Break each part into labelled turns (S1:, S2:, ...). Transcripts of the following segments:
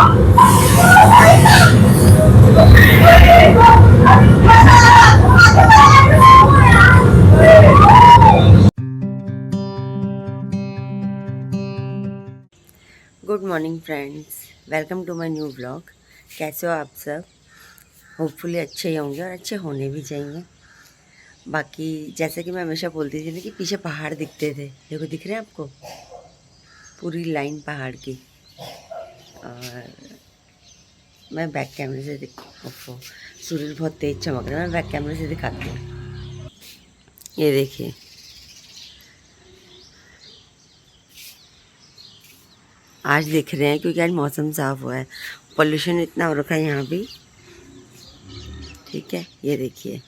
S1: Good morning friends, welcome to my new vlog. कैसे हो आप सब? होपफुली अच्छे ही होंगे और अच्छे होने भी चाहिए। बाकी जैसे कि मैं हमेशा बोलती थी ना कि पीछे पहाड़ दिखते थे, देखो दिख रहे हैं आपको, पूरी लाइन पहाड़ की। और मैं बैक कैमरे से ओफो, सूरज बहुत तेज़ चमक रहा है, मैं बैक कैमरे से दिखाती हूँ। ये देखिए, आज दिख रहे हैं क्योंकि आज मौसम साफ़ हुआ है। पोल्यूशन इतना हो रखा है यहाँ भी, ठीक है। ये देखिए,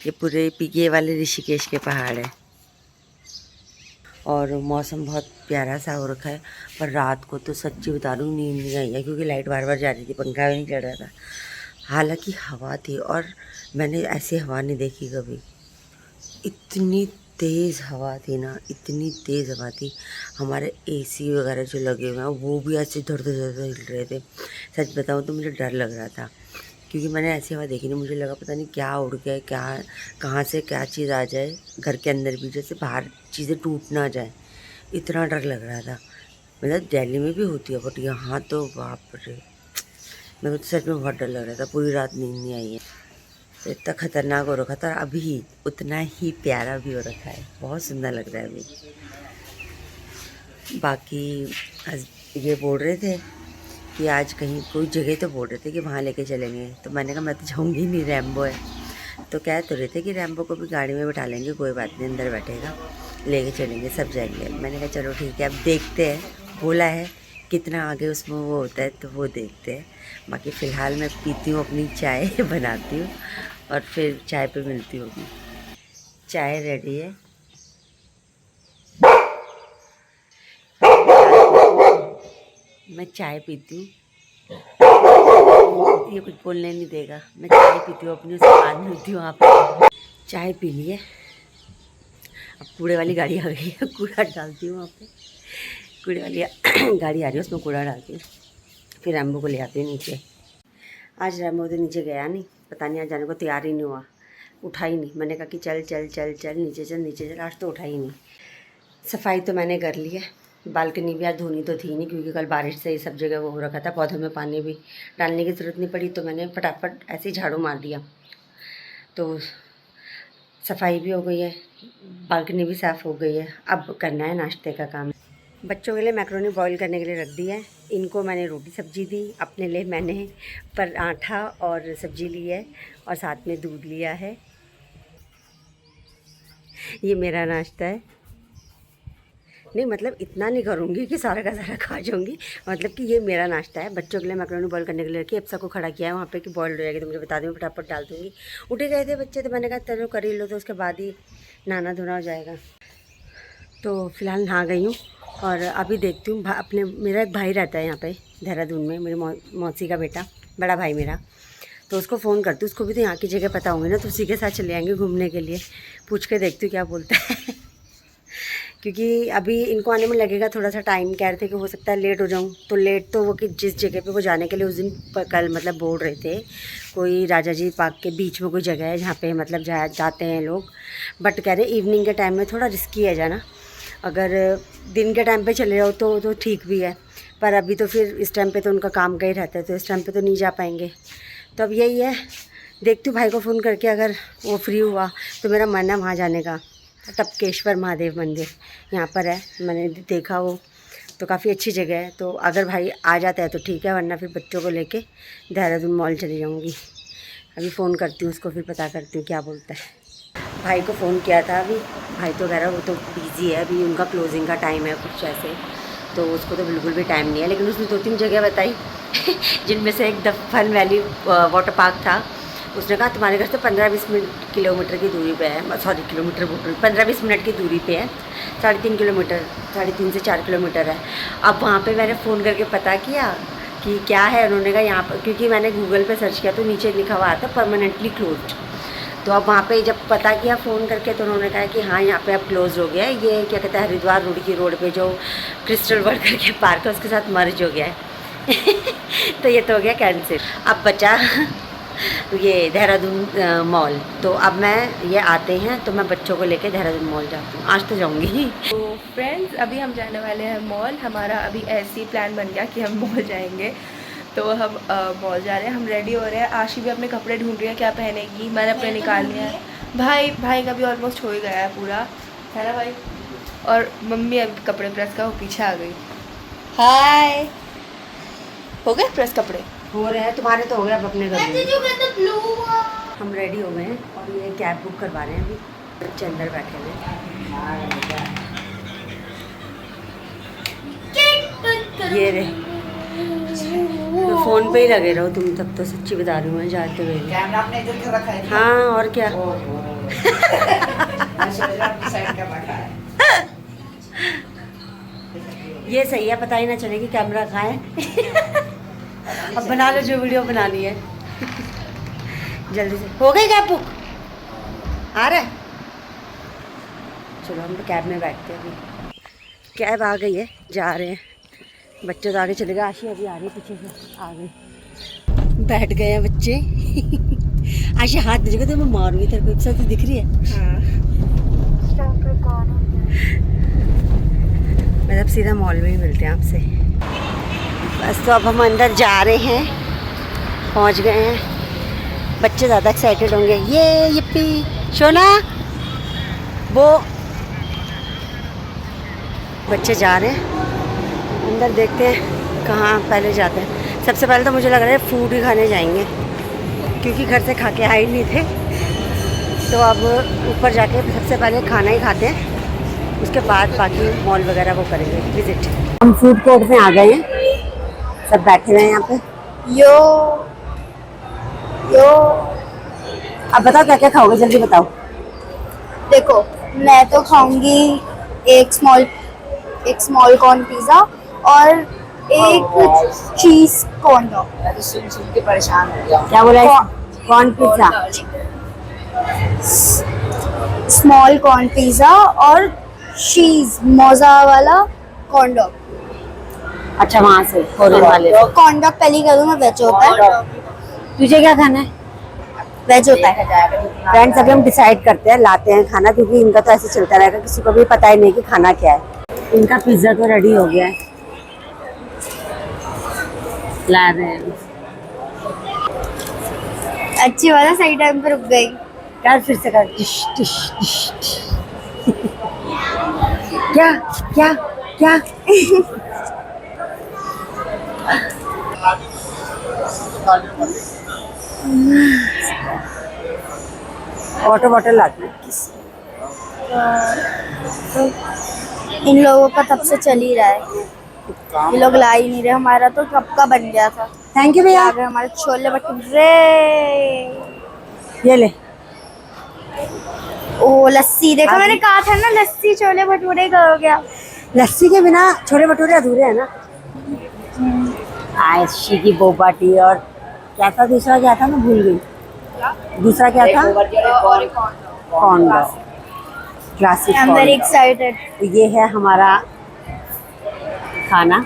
S1: ये पूरे पीके वाले ऋषिकेश के पहाड़ है और मौसम बहुत प्यारा सा हो रखा है। पर रात को तो सच्ची बता रही हूँ, नींद नहीं आई है क्योंकि लाइट बार बार जा रही थी, पंखा भी नहीं चल रहा था। हालांकि हवा थी और मैंने ऐसी हवा नहीं देखी कभी। इतनी तेज़ हवा थी ना, इतनी तेज़ हवा थी। हमारे एसी वगैरह जो लगे हुए हैं वो भी ऐसे धड़ धड़ धड़ हिल रहे थे। सच बताऊँ तो मुझे डर लग रहा था क्योंकि मैंने ऐसी हवा देखी नहीं। मुझे लगा पता नहीं क्या उड़ गया, क्या कहाँ से क्या चीज़ आ जाए घर के अंदर भी, जैसे बाहर चीज़ें टूट ना जाए, इतना डर लग रहा था। मतलब दिल्ली में भी होती है बट यहाँ तो बाप रे, मेरे को तो सच में बहुत डर लग रहा था। पूरी रात नींद नहीं आई है। तो इतना खतरनाक हो रखा था, अभी उतना ही प्यारा भी हो रखा है, बहुत सुंदर लग रहा है अभी। बाकी आज ये बोल रहे थे कि आज कहीं कोई जगह तो बोल रहे थे कि वहाँ लेके चलेंगे, तो मैंने कहा मैं तो जाऊँगी नहीं, रैम्बो है। तो कह तो रहे थे कि रैम्बो को भी गाड़ी में बैठा लेंगे, कोई बात नहीं, अंदर बैठेगा, लेके चलेंगे, सब जाएंगे। मैंने कहा चलो ठीक है, अब देखते हैं, बोला है कितना आगे उसमें वो होता है तो वो देखते हैं। बाकी फ़िलहाल मैं पीती हूँ अपनी चाय बनाती हूँ और फिर चाय पे मिलती होगी। चाय रेडी है, मैं चाय पीती हूँ। ये कुछ बोलने नहीं देगा, मैं चाय पीती हूँ अपनी, उसके बाद मिलती हूँ आप। चाय पी लिए, अब कूड़े वाली गाड़ी आ गई है, कूड़ा डालती हूँ वहाँ पे। कूड़े वाली गाड़ी आ रही है, उसमें कूड़ा डालती हूँ, फिर रैम्बो को ले आती हूँ नीचे। आज रैम्बो तो नीचे गया नहीं, पता नहीं आज जाने को तैयार ही नहीं हुआ, उठा ही नहीं। मैंने कहा कि चल चल चल चल नीचे चल नीचे चल, आज तो उठा ही नहीं। सफाई तो मैंने कर ली है, बालकनी भी आज धोनी तो थी नहीं क्योंकि कल बारिश से ही सब जगह वो हो रखा था, पौधों में पानी भी डालने की ज़रूरत नहीं पड़ी, तो मैंने फटाफट ऐसे ही झाड़ू मार दिया। तो सफाई भी हो गई है, बालकनी भी साफ़ हो गई है। अब करना है नाश्ते का काम। बच्चों के लिए मैक्रोनी बॉईल करने के लिए रख दी है। इनको मैंने रोटी सब्जी दी, अपने लिए मैंने पराठा और सब्जी ली है और साथ में दूध लिया है। ये मेरा नाश्ता है। नहीं मतलब इतना नहीं करूँगी कि सारा का सारा खा जाऊँगी, मतलब कि ये मेरा नाश्ता है। बच्चों के लिए मैक्रोनी बॉईल करने के लिए रखी, अब सबको खड़ा किया है वहाँ पे कि बॉईल हो जाएगी तो मुझे बता दूँगी, फटाफट डाल दूँगी। उठे गए थे बच्चे तो मैंने कहा चलो कर ही लो, तो उसके बाद ही नहाना धोना हो जाएगा। तो फ़िलहाल नहा गई हूँ और अभी देखती हूँ अपने, मेरा एक भाई रहता है यहाँ पे देहरादून में, मेरी मौसी का बेटा, बड़ा भाई मेरा, तो उसको फ़ोन करती हूँ। उसको भी तो यहाँ की जगह पता होंगी ना, तो उसी के साथ चले आएंगे घूमने के लिए। पूछ के देखती हूँ क्या बोलता है क्योंकि अभी इनको आने में लगेगा थोड़ा सा टाइम। कह रहे थे कि हो सकता है लेट हो जाऊँ, तो लेट तो वो कि जिस जगह पे वो जाने के लिए उस दिन कल मतलब बोल रहे थे, कोई राजा जी पार्क के बीच में कोई जगह है जहाँ पे मतलब जाते हैं लोग, बट कह रहे इवनिंग के टाइम में थोड़ा रिस्की है जाना। अगर दिन के टाइम पे चले जाओ तो ठीक भी है, पर अभी तो फिर इस टाइम पे तो उनका काम का ही रहता है, तो इस टाइम पे तो नहीं जा पाएंगे। तो अब यही है, देखती हूँ भाई को फ़ोन करके, अगर वो फ्री हुआ तो मेरा मन है वहाँ जाने का। टपकेश्वर महादेव मंदिर यहाँ पर है, मैंने देखा वो, तो काफ़ी अच्छी जगह है। तो अगर भाई आ जाता है तो ठीक है, वरना फिर बच्चों को लेके देहरादून मॉल चली जाऊँगी। अभी फ़ोन करती हूँ उसको, फिर पता करती हूँ क्या बोलता है। भाई को फ़ोन किया था अभी, भाई तो कह रहा वो तो बिज़ी है, अभी उनका क्लोजिंग का टाइम है कुछ ऐसे, तो उसको तो बिल्कुल भी टाइम नहीं है। लेकिन उसने 2-3 जगह बताई जिनमें से एक the Fun Valley water park था। उसने कहा तुम्हारे घर से 15-20 किलोमीटर की दूरी पे है, सॉरी किलोमीटर बोल रही, 15-20 मिनट की दूरी पे है, 3.5 किलोमीटर, 3.5 से 4 किलोमीटर है। अब वहाँ पे मैंने फ़ोन करके पता किया कि क्या है, उन्होंने कहा यहाँ पर, क्योंकि मैंने गूगल पे सर्च किया तो नीचे लिखा हुआ था परमानेंटली क्लोज्ड। तो अब वहाँ पे जब पता किया फ़ोन करके तो उन्होंने कहा कि हाँ यहाँ पे अब क्लोज़ हो गया है, ये क्या कहते हैं हरिद्वार रोड की रोड पे जो क्रिस्टल वर्ल्ड करके पार्क है उसके साथ मर्ज हो गया है। तो ये तो हो गया कैंसिल। अब बचा ये देहरादून मॉल। तो अब मैं ये आते हैं तो मैं बच्चों को लेके देहरादून मॉल जाती हूँ। आज तो जाऊँगी।
S2: तो फ्रेंड्स अभी हम जाने वाले हैं मॉल। हमारा अभी ऐसे ही प्लान बन गया कि हम मॉल जाएंगे, तो हम मॉल जा रहे हैं। हम रेडी हो रहे हैं। आशी भी अपने कपड़े ढूंढ रही है क्या पहनेगी। मैंने अपने निकाल लिया है। भाई का भी ऑलमोस्ट हो ही गया है पूरा, है ना भाई। और मम्मी अभी कपड़े प्रेस का वो पीछे आ गई। हाय, हो गए प्रेस कपड़े?
S1: हो रहे हैं, तुम्हारे तो हो गए। अब अपने घर हम रेडी हो गए हैं और ये कैब बुक करवा रहे हैं। अभी बच्चे अंदर बैठे हुए हैं। ये रे, तो फ़ोन पे ही लगे रहो तुम तब। तो सच्ची बता रही हूँ मैं, जाते हुए
S3: कैमरा अपने इधर क्यों रखा है?
S1: हाँ और क्या। ये सही है, पता ही ना चले कि कैमरा कहाँ है। अब बना लो जो वीडियो बनानी है। जल्दी से। हो गई कैब बुक? आ रहा है? चलो हम तो कैब में बैठते हैं। अभी कैब आ गई है, जा रहे हैं। बच्चे तो आगे चले गए। आशी अभी आ रही है पीछे से, आ गई। बैठ गए हैं बच्चे। आशी हाथ दीजिएगा तो मैं मारूंगी तेरे को। एक साथ दिख रही है।
S2: हाँ।
S1: मतलब सीधा मॉल में ही मिलते हैं आपसे। बस तो अब हम अंदर जा रहे हैं, पहुंच गए हैं। बच्चे ज़्यादा एक्साइटेड होंगे। ये yippee शोना, वो बच्चे जा रहे हैं अंदर। देखते हैं कहाँ पहले जाते हैं। सबसे पहले तो मुझे लग रहा है फूड ही खाने जाएंगे, क्योंकि घर से खा के आए नहीं थे। तो अब ऊपर जाके सबसे पहले खाना ही खाते हैं, उसके बाद बाकी मॉल वगैरह वो करेंगे विजिट। हम फूड कोर्ट में आ गए हैं, सब बैठे हुए हैं यहाँ पे।
S2: यो
S1: अब बताओ क्या क्या खाओगे, जल्दी बताओ।
S4: देखो, मैं तो खाऊंगी एक स्मॉल कॉर्न पिज़्ज़ा और एक चीज कॉर्न डॉग।
S3: मैं तो सुन सुन के परेशान हो गया।
S1: क्या बोला? Corn pizza,
S4: small corn pizza और चीज मोज़ा वाला कॉर्न डॉग।
S1: अच्छा वहाँ से कोरियन वाले।
S4: कॉर्न डॉग पहले कर दूँ मैं, वेज होता है।
S1: तुझे क्या खाना है?
S4: वेज होता है।
S1: फ्रेंड्स अभी हम डिसाइड करते हैं, लाते हैं खाना, क्योंकि इनका तो ऐसे चलता रहेगा, किसी को भी पता ही नहीं कि खाना क्या है। इनका पिज्ज़ा तो रेडी हो गया है, ला रहे हैं।
S4: अच्छी वाला सही टाइम पे रुक गई।
S1: यार फिर से कर। टिश टिश टिश टिश। क्या क्या क्या? वाटर बॉटल लाती हूँ।
S4: इन लोगों का तब से चल ही रहा है, ये लोग ला ही नहीं रहे। हमारा तो कब का बन गया था।
S1: थैंक यू भैया।
S4: आ गए हमारे छोले भटूरे।
S1: ये ले।
S4: ओ लस्सी, देखो मैंने कहा था ना, लस्सी छोले भटूरे का हो गया।
S1: लस्सी के बिना छोले भटूरे अधूरे है ना। आयशी की बोबा टी। और क्या था दूसरा, क्या था मैं भूल गई। दूसरा क्या था? Corn dog classic.
S4: I am very excited.
S1: तो ये है हमारा खाना,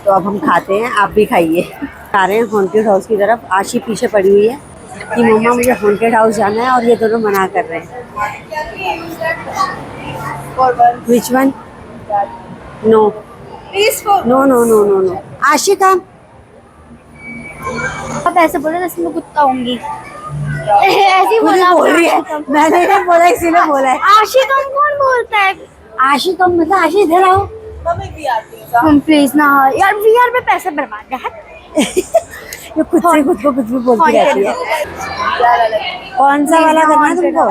S1: तो अब हम खाते हैं। आप भी खाइए। आ रहे हैं हॉन्टेड हाउस की तरफ। आशी पीछे पड़ी हुई है कि मम्मा मुझे हॉन्टेड हाउस जाना है, और ये दोनों मना कर रहे हैं। Which one? No no no no no no. Ashi का
S4: आप ऐसे बोले जैसे मैं कुत्ता होंगी। ऐसे ही बोला
S1: बोल रही है, मैंने नहीं बोला, इसीलिए बोला है।
S4: आशिकम कौन बोलता है?
S1: आशिकम मतलब आशी इधर आओ।
S4: प्लीज ना यार, वीआर पे पैसे बर्बाद है।
S1: ये खुद से खुद को कुछ भी बोलती रहती है। कौन सा वाला करना है तुमको?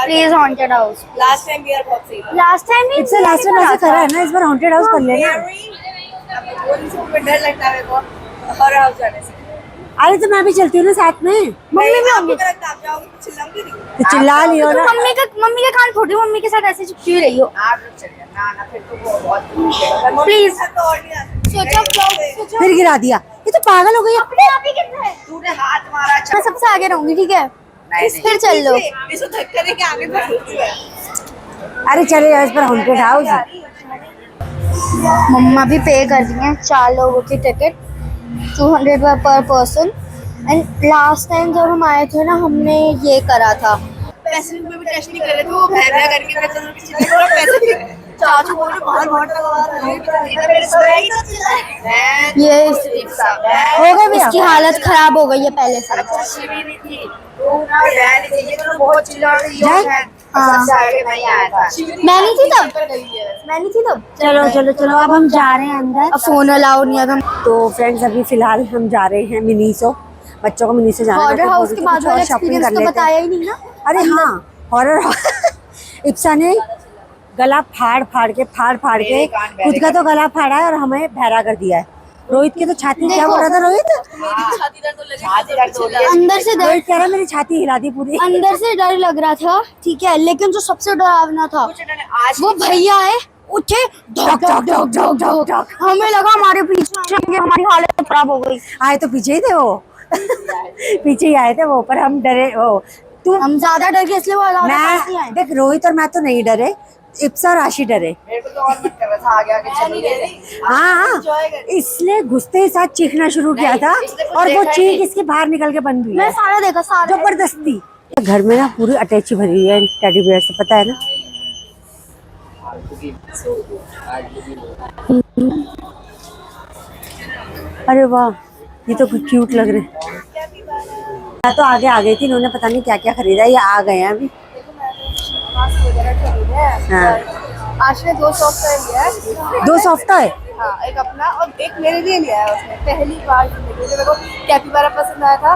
S4: Please haunted house.
S3: Last time VR बहुत सही था।
S4: लास्ट टाइम भी
S1: इससे लास्ट टाइम ऐसा करा है ना, इस बार हॉन्टेड हाउस कर लेना।
S3: डर लगता है मेरे को हॉरर हाउस जाने से।
S1: अरे तो मैं भी चलती हूँ ना साथ में।
S4: मम्मी भी होंगी
S3: आप जाओगे तो चिल्लाऊंगी नहीं।
S1: तो चिल्ला लियो
S4: तो
S1: ना।
S4: मम्मी का कान थोड़ी मम्मी के साथ ऐसे चिपकी रही हो।
S3: आप लोग चल जाना ना, फिर तो वो बहुत
S4: प्लीज
S3: तो और नहीं आता।
S4: सोचो
S1: फिर गिरा दिया। ये तो पागल हो गई।
S4: अपने आप ही कितना है।
S3: तूने हाथ मारा।
S4: मैं सबसे आगे रहूंगी, ठीक है?
S3: नहीं।
S4: फिर चल लो।
S3: इसको धक्का देके आगे बढ़ती है।
S1: अरे चले जाओ, इस पर हॉन्टेड हाउस।
S4: मम्मा भी पे कर दी है 4 लोगों की टिकट। 200 पर पर्सन। एंड लास्ट टाइम जब हम आए थे ना, हमने ये करा था।
S3: पैसे में भी टेस्ट नहीं कर रहे थे, वो भैया करके मैं चलो पीछे थोड़ा पैसे चाचू बोल रहे बाहर बहुत लगा रहे हैं, मेरे सर ही तो चिल्ला है।
S4: ये हो गए भैया, इसकी हालत खराब हो गई है पहले से।
S3: अच्छा शिवी नहीं थी वो ना बहन थी, तो बहुत चिल्ला रही है।
S4: हाँ।
S3: सबसे आगे मैं ही आया था।
S4: मैं नहीं थी तब, मैं नहीं थी तब।
S1: चलो चलो चलो, अब हम जा रहे हैं अंदर।
S4: अब फोन अलाउ नहीं है।
S1: तो फ्रेंड्स अभी फिलहाल हम जा रहे हैं मिनीसो। बच्चों को मिनीसो जाना है।
S4: बॉर्डर हाउस के बाद वाला एक्सपीरियंस तो बताया ही नहीं ना।
S1: अरे हाँ, हॉरर इप्सा ने गला फाड़ फाड़ के खुद का तो गला फाड़ा है और हमें बहरा कर दिया है। रोहित की तो छाती, क्या बोल रहा था रोहित?
S4: अंदर से डर,
S1: रोहित कह रहा मेरी छाती हिला दी पूरी।
S4: अंदर से डर लग रहा था, ठीक है, लेकिन जो सबसे डरावना था वो भैया है उठे, धक धक धक धक धक धक, हमें लगा हमारे पीछे हमारी हालत खराब हो गई।
S1: आए तो पीछे ही थे वो पीछे ही आए थे वो, पर हम डरे। वो तू,
S4: हम ज्यादा डर गए इसलिए वो पास नहीं आए।
S1: देख रोहित और मैं तो नहीं डरे, इप्सा और आशी डरे।
S3: मेरे को तो और मत कर रहा था, आगे आगे चली गई।
S1: हाँ, इसलिए घुसते ही साथ चीखना शुरू किया था और वो चीख इसके बाहर निकल के बंद हुई
S4: मैं
S1: है
S4: सारा देखा, सारा
S1: जबरदस्ती। घर में ना पूरी अटैची भरी हुई है टेडी बियर से, पता है ना। अरे वाह, ये तो क्यूट लग रहे हैं। मैं तो आगे आ गई थी, इन्होंने पता नहीं क्या क्या खरीदा, ये आ गए हैं अभी। हाँ,
S3: आज ने 2 सॉफ्ट लिया है,
S1: 2 सॉफ्ट है।
S3: हाँ, एक अपना और एक मेरे लिए लिया है उसने। पहली बार जिंदगी में मेरे को कैपिबारा पसंद आया था,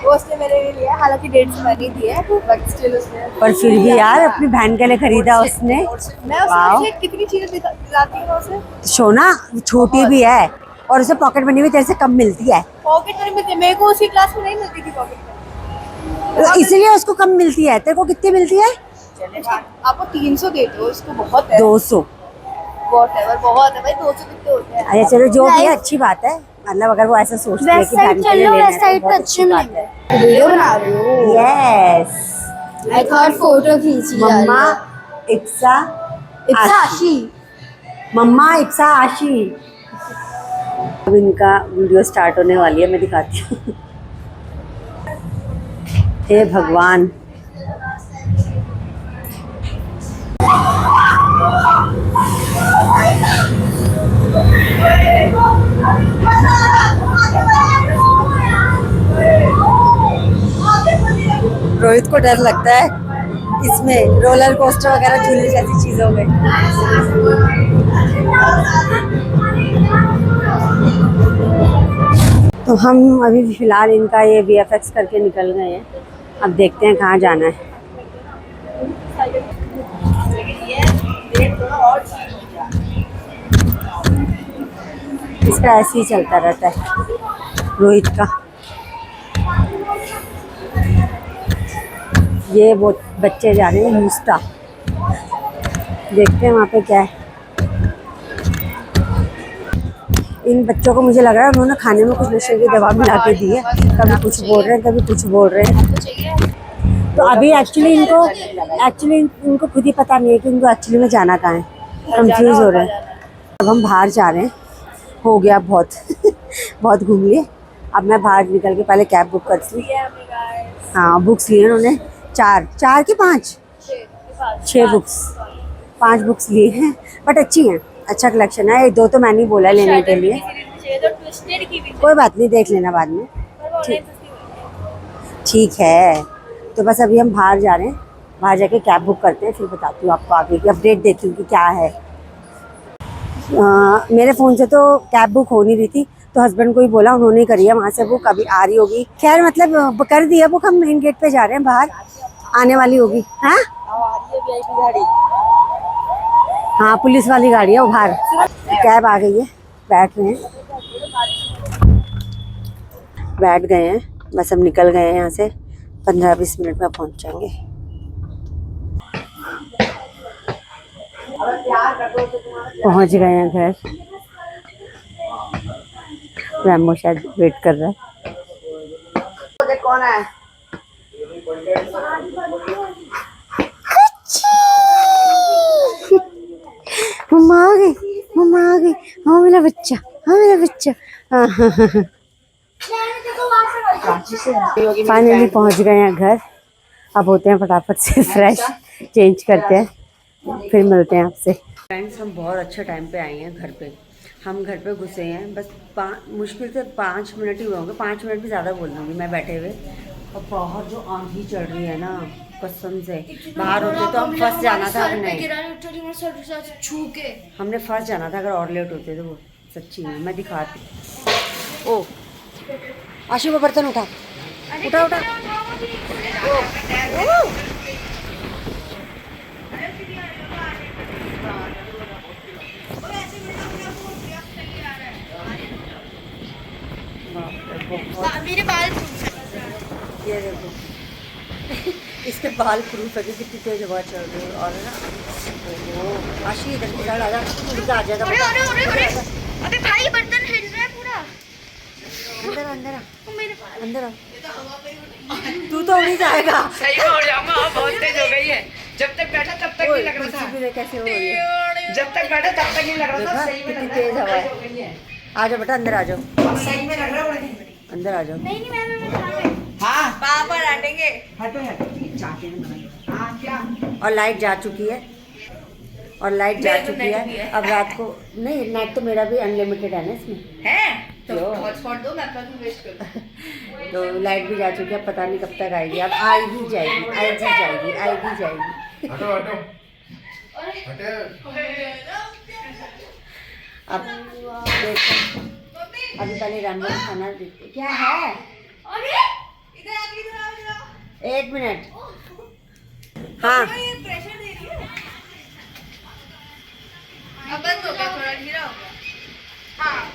S3: वो उसने मेरे लिए लिया। हालांकि डेट से पहले दी है, बट स्टिल उसने।
S1: पर फिर भी यार अपनी बहन के लिए खरीदा उसने।
S3: मैं उससे कितनी चीजें दिलाती हूँ उसे।
S1: सोना छोटी भी है और उसे पॉकेट मनी भी तेरे से कम मिलती है,
S3: पॉकेट मनी मिलती है मेरे को, उसी क्लास में नहीं मिलती थी पॉकेट मनी,
S1: तो इसलिए उसको कम मिलती है। तेरे को कितनी मिलती है?
S3: आपको 300 देते हो, इसको बहुत है।
S1: 200।
S3: बहुत है, बहुत है भाई, 200 कितने होते हैं?
S1: अरे चलो, जो भी है अच्छी बात है। मतलब अगर वो ऐसा सोचती है कि बहन के लिए लेना है तो बहुत अच्छी बात है।
S4: वीडियो बना रही हूँ।
S1: यस,
S4: आई थॉट फोटो खींची जा रही
S1: मम्मा
S4: है।
S1: इप्सा
S4: इप्सा आशी,
S1: मम्मा इप्सा आशी। अब इनका वीडियो स्टार्ट होने वाली है, मैं दिखाती हूँ। हे भगवान, रोहित को डर लगता है इसमें, रोलर कोस्टर वगैरह झूलने जैसी चीजों में। तो हम अभी फिलहाल इनका ये VFX करके निकल गए हैं। अब देखते हैं कहाँ जाना है। इसका ऐसे ही चलता रहता है रोहित का। ये वो बच्चे जा रहे हैं मूस्टा, देखते हैं वहाँ पे क्या है। इन बच्चों को मुझे लग रहा है उन्होंने खाने में कुछ नशे की दवा मिला के दी है, कभी कुछ बोल रहे हैं कभी कुछ बोल रहे हैं। तो अभी एक्चुअली इनको खुद ही पता नहीं है कि उनको एक्चुअली में जाना कहाँ है, कंफ्यूज हो रहे हैं। अब हम बाहर जा रहे हैं, हो गया बहुत बहुत घूम लिए। अब मैं बाहर निकल के पहले कैब बुक कर ली। हाँ, बुक्स लिए उन्होंने 4 की 5 6 बुक्स, 5 बुक्स लिए हैं, बट अच्छी हैं, अच्छा कलेक्शन है। 2 तो मैंने ही बोला लेने के लिए, कोई बात नहीं, देख लेना बाद में। ठीक है, तो बस अभी हम बाहर जा रहे हैं, बाहर जाके कैब बुक करते हैं, फिर बताती हूँ आपको आगे की अपडेट देती हूँ कि क्या है। मेरे फ़ोन से तो कैब बुक हो नहीं रही थी, तो हस्बैंड को ही बोला, उन्होंने करी है वहाँ से बुक, अभी आ रही होगी। खैर मतलब कर दिया बुक, हम मेन गेट पे जा रहे हैं, बाहर आने वाली होगी। हाँ हाँ, पुलिस वाली गाड़ी है वो बाहर। कैब आ गई है, बैठ रहे हैं, बैठ गए हैं, बस अब निकल गए हैं यहाँ से। 15-20 मिनट में पहुँच जाएंगे। पहुँच गए हैं घर। रैमो शायद वेट कर रहा है।
S3: कौन है?
S1: मम्मा आ गई, मम्मा आ गई। हाँ मेरा बच्चा, हाँ मेरा बच्चा। हाँ हाँ हाँ, फाइनली पहुंच गए हैं घर। अब होते हैं फटाफट से फ्रेश, चेंज करते हैं, फिर मिलते हैं आपसे। फ्रेंड्स हम बहुत अच्छे टाइम पे आए हैं घर पे। हम घर पे घुसे हैं बस मुश्किल से 5 मिनट ही हुए होंगे, 5 मिनट भी ज़्यादा बोल दूँगी मैं बैठे हुए। और बाहर जो आंधी चल रही है ना, कसम से बाहर होते तो हम फंस जाना था। हमने फंस जाना था अगर और लेट होते तो। वो सच्ची में मैं दिखाती। ओ आशु को बर्तन उठा उठा उठा।
S4: मेरे बाल
S1: ये देखो इसके बाल प्रूफ है कि कितनी तेज हवा चल रही है। और ना ओहो आशी इधर इधर आ जाएगा।
S4: अबे भाई बर्तन हिल रहा है पूरा।
S1: अंदर अंदर अंदर आ। तू तो नहीं जाएगा।
S2: सही में हो जाऊंगा, बहुत तेज हो गई है। जब तक बैठा तब तक नहीं लग रहा था।
S1: कैसे हो रही है?
S2: जब तक बैठा तब तक नहीं लग रहा था। सही में
S1: कितनी तेज हवा है। आ जाओ बेटा अंदर आ जाओ।
S2: सही में लग रहा है।
S1: अंदर आ जाओ।
S4: नहीं मैं
S2: हाँ
S3: पापा डांटेंगे।
S2: हटो हटो। हाँ क्या?
S1: और लाइट जा चुकी है। और लाइट जा चुकी है। अब रात को नहीं, नेट तो मेरा भी अनलिमिटेड है ना इसमें।
S3: है तो
S1: लो।
S3: हॉटस्पॉट दो, मैं अपना भी वेस्ट करूँ।
S1: तो लाइट भी जा चुकी है, पता नहीं कब तक आएगी। अब आएगी जाएगी आएगी जाएगी आएगी जाएगी।
S5: हटो हटो हटे।
S1: अब देखो अभी पहले रैमबो खाना देते क्या है।
S3: इधर आओ।
S1: 1 मिनट। हाँ
S3: ये प्रेशर दे रही है। अब बंद हो गया, थोड़ा ढीला हो गया। हाँ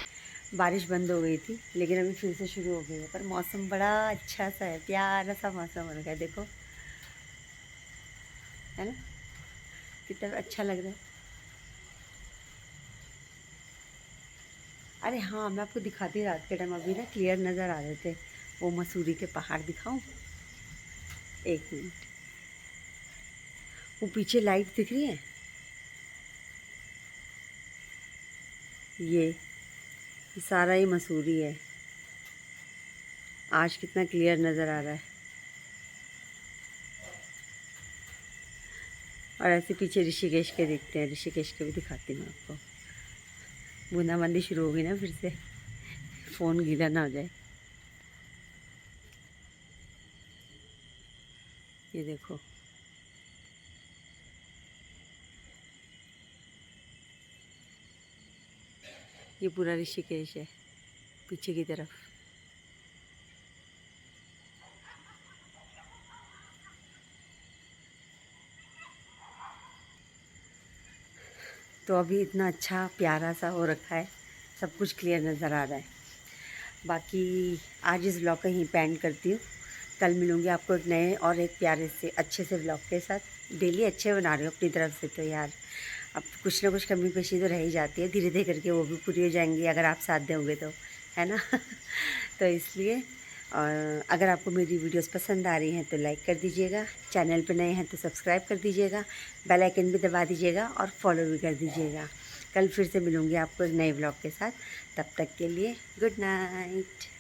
S1: बारिश बंद हो गई थी लेकिन अभी फिर से शुरू हो गई है। पर मौसम बड़ा अच्छा सा है, प्यारा सा मौसम हो गया है। देखो है ना कितना अच्छा लग रहा है। अरे हाँ मैं आपको दिखाती रात के टाइम अभी ना क्लियर नज़र आ रहे थे वो मसूरी के पहाड़। दिखाऊं? 1 मिनट। वो पीछे लाइट दिख रही है, ये सारा ही मसूरी है। आज कितना क्लियर नज़र आ रहा है। और ऐसे पीछे ऋषिकेश के दिखते हैं। ऋषिकेश के भी दिखाती हूँ आपको। बूंदाबांदी शुरू होगी ना फिर से, फ़ोन गीला ना हो जाए। ये देखो ये पूरा ऋषिकेश है पीछे की तरफ। तो अभी इतना अच्छा प्यारा सा हो रखा है, सब कुछ क्लियर नज़र आ रहा है। बाकी आज इस व्लॉग का यहीं पे एंड करती हूँ। कल मिलूँगी आपको एक नए और एक प्यारे से अच्छे से व्लॉग के साथ। डेली अच्छे बना रही हूँ अपनी तरफ से तो यार, अब कुछ ना कुछ कमी पेशी तो रह ही जाती है। धीरे धीरे करके वो भी पूरी हो जाएंगी अगर आप साथ दोगे तो, है ना। तो इसलिए और अगर आपको मेरी वीडियोस पसंद आ रही हैं तो लाइक कर दीजिएगा, चैनल पे नए हैं तो सब्सक्राइब कर दीजिएगा, बेल आइकन भी दबा दीजिएगा और फॉलो भी कर दीजिएगा। कल फिर से मिलूँगी आपको एक नए व्लॉग के साथ। तब तक के लिए गुड नाइट।